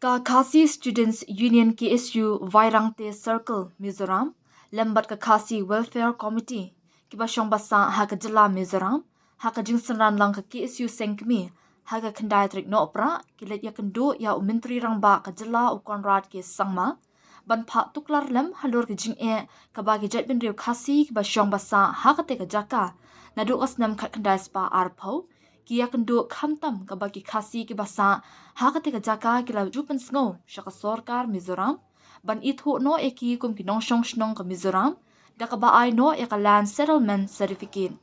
Ka Khasi Students Union KSU Vairangte Circle Mizoram lembat ka Khasi Welfare Committee kibashong basa haka jila Mizoram haka jingsanran lang ka KSU Sengkmi haka kandai trik no opera kilet ya kendo ya umintri rang ba ka jila u Konrad ke sangma ban pha tuklar lem halor ke jing e ka ba ki jet bin riu Khasi kibashong basa haka te ka jaka nadu osnam khat kandai spa arpho kia kendo khamtam ka baki Khasi ki basa haka te ka jaka kila jupan sngo shaka sorkar Mizoram ban ithu no eki kum ki nongshong shnong ka Mizoram da ka ba ai no eka land settlement certificate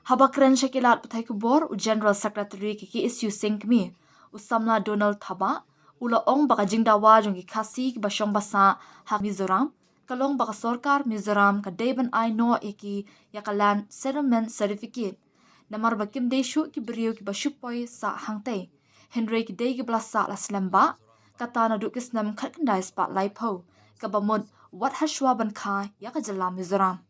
habakren shakilat pathai kubor u general secretary ki KSU Sengkmi usamla Donald Thaba ula ong baka jingdawa jong ki Khasi ki bashong basa hak Mizoram kalong baka sorkar Mizoram ka deban ai no eki yaka land settlement certificate namar bakim deshu ki beriu ki bashupoi sa hangte Henry ki dei ki blasa la slamba kata na dukis nam khat kandai spa laipo kabamut wat hashwa ban kha ya ka jala Mizoram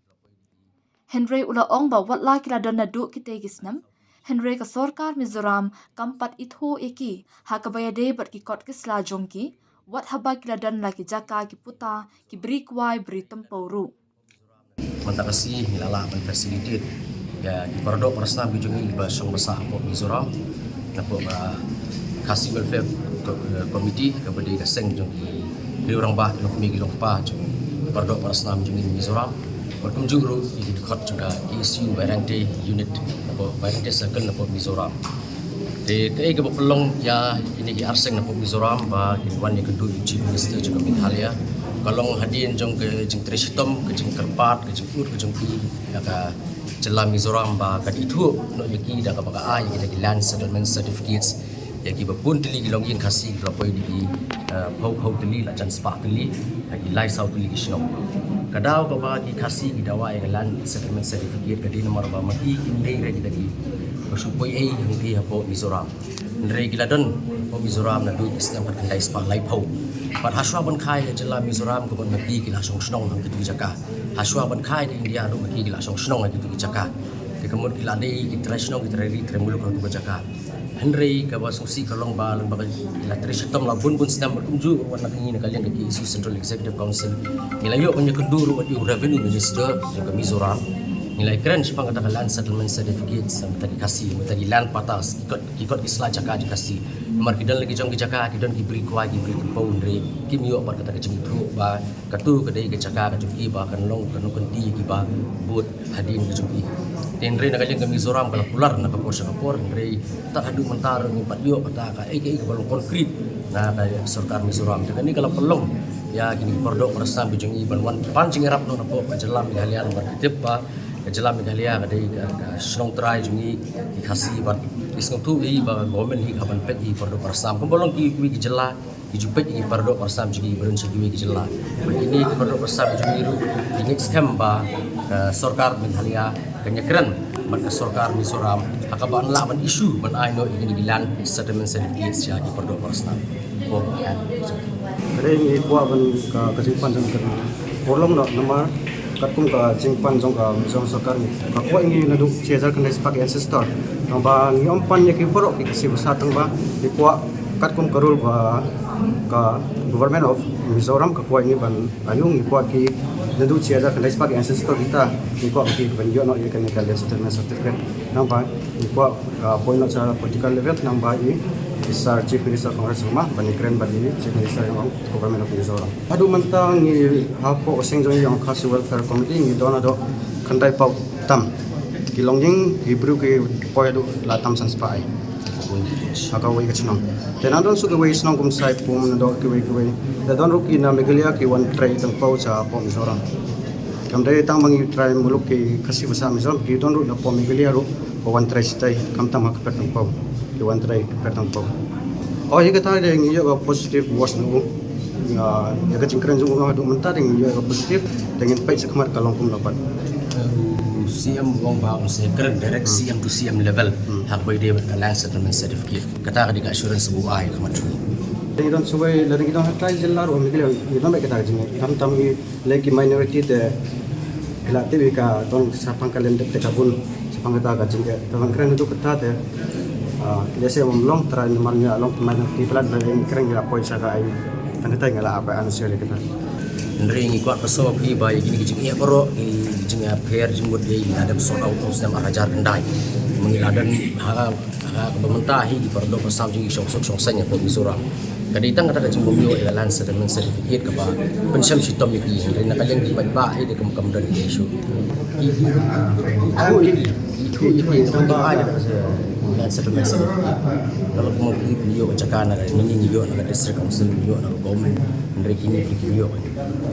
Henry ula ong ba wat la kila don na duk ki dei gisnam Henry ka sorkar Mizoram kampat itho eki ha ka baya dei bat ki kot kisla jongki wat haba kila don la ki jaka ki puta ki beri kwai beri tempo ru Mantakasi nilala ban facilitate ya di pardok persna bijungi ba song basa po Mizoram na po Khasi Welfare Committee ka badi ka seng jong di orang bah long mi long pa jong pardok persna bijungi Mizoram berkum juru di khot juga KSU Vairangte unit na po Vairangte circle na po Mizoram de kai ka pelong ya ini ki arseng na po Mizoram ba kinwan ni kedu chief minister juga Meghalaya kalong hadin jong ke jing tresitom ke jing kerpat ke jing ur ke jing pi ya ka jela Mizoram ba ka itu no yaki da ka ba ai ki land settlement certificates yaki ba pun tili long yin Khasi lapoi di phau tili la chan spa tili yaki lai sau tili ki shop kadau ka ba ki Khasi ki dawa ya land settlement certificate ka di nomor ba mati indai re di supoi ai ngi hapo Mizoram ndre ki ladon po Mizoram na du islam kan lai spa lai phau Pat haswa ban khai jela Mizoram ko ban mati ki la song snong hang kitu jaka haswa ban khai di India ro ki la song snong kitu ki jaka ke kemud ki la dei ki traditional ki trari tremulu ko ki jaka Henry ka ba susi kalong ba lang ba la traditional la bun stam kunju warna ni kalian ke isu Central Executive Council nilayo punya kenduru di revenue minister ke Mizoram nilai keren sipang kata land settlement certificate sampai tadi Khasi tadi land patas ikut islah jaka di Khasi nomor kidan lagi jong ki jaka kidan ki beri kuai ki beri tempau ndre kim yo bar kata ke jengitru ba katu kedai ke jaka ke jengki ba kan long kan kenti ki ba but hadin ke jengki tenre na kalian ke Mizoram kala pular na kapor sa kapor ndre tak adu mentar ni pat yo kata ka ke balong konkret na kaya sarkar Mizoram dengan ni kala pelong ya kini pordok persam bijung iban wan pancing erap no na po pajelam Meghalaya nomor kitip ba Jela Meghalaya kadai ka strong try jungi ki Khasi bat isngong tu i ba government hi haban pet i pardo parsam kombolong ki jela ki jupet i pardo parsam jungi berun segi ki jela begini ki pardo parsam jungi ru ingin scam ba sarkar Meghalaya kenyakran mat sarkar Mizoram akaban la ban isu ban ai no ingin gilan settlement certificate sia ki pardo parsam oh kadai ni kwa ban ka kajimpan jang kan bolong no nama katkum ka jingpan jong ka Mizoram sarkar ni ka ko ingi na du chezar kan sepak ancestor ba ngiom pan ya ki borok ki si besatang ba di ko katkum karul ba ka government of Mizoram ka ko ingi ban ayung ko ki na du chezar kan sepak ancestor kita ni ko ki ban yo no ya kan ka settlement certificate ba ni ko point no sa political level ba i Sir Chief Minister Congress Rumah bani keren bani Chief Minister yang Government of Mizoram. Adu mentang ni hapo oseng jong yang Khasi Welfare Committee ni dona do kantai pau tam kilongjing ibru ke poi adu la tam sans pai. Aka wei kachnong. Tena don su ke wei snong kum sai pum do ke wei. Da don ruki na Meghalaya ki wan trai tang pau cha po Mizoram. Kam dai tang mangi trai muluk ke Khasi basa Mizoram ki don ru na po Meghalaya ru wan trai stai kam tam hak petang pau. Iwan try petang po. Oh, ya kata ada yang iya positif was nunggu. Ya kecingkran juga ada mentar yang iya positif dengan baik sekamar kalau kum dapat. CM wong ba on secret direct CM to CM level hak boy dia land settlement certificate kata ka assurance bu ai kamat tu. Jadi don subai dari kita try jelar o migil kita baik kata jeng. Kam tam lagi minority de relatif ka don sapang kalian dek kabun sapang kata ka jeng. Dalam keren itu kata de Biasa memlong terakhir nomornya long teman di pelan dari keren gila poin saya ai tanda tanya lah apa anu sih kita. Nering kuat pasal pi bayi gini gijing iya poro gijing ya pair jenggot dia ada pesona auto sedang arajar kendai mengiladan ha pementahi di perdo pasal jing sok sanya ko Mizoram. Kaditang kata kajing bumio ilalan settlement certificate ka ba pensyam sitom iki rin nakajang di ba de kam dan isu. Itu tambah aja dan settlement certificate. Kalau mau beli beliau ke Cakana dari ini beliau nak district council beliau nak government dari kini beliau